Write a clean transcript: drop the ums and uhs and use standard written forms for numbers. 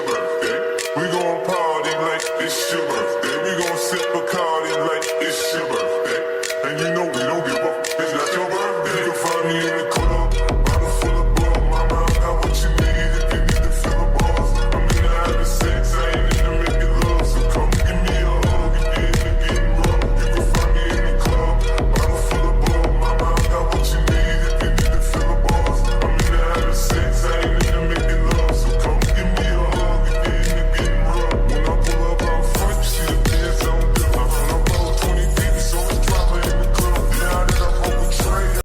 birthday. We gon' party like it's your birthday. We gon' sip Bacardi like it's your birthday. And you know we don't give up, it's not your birthday. You can find me in the club.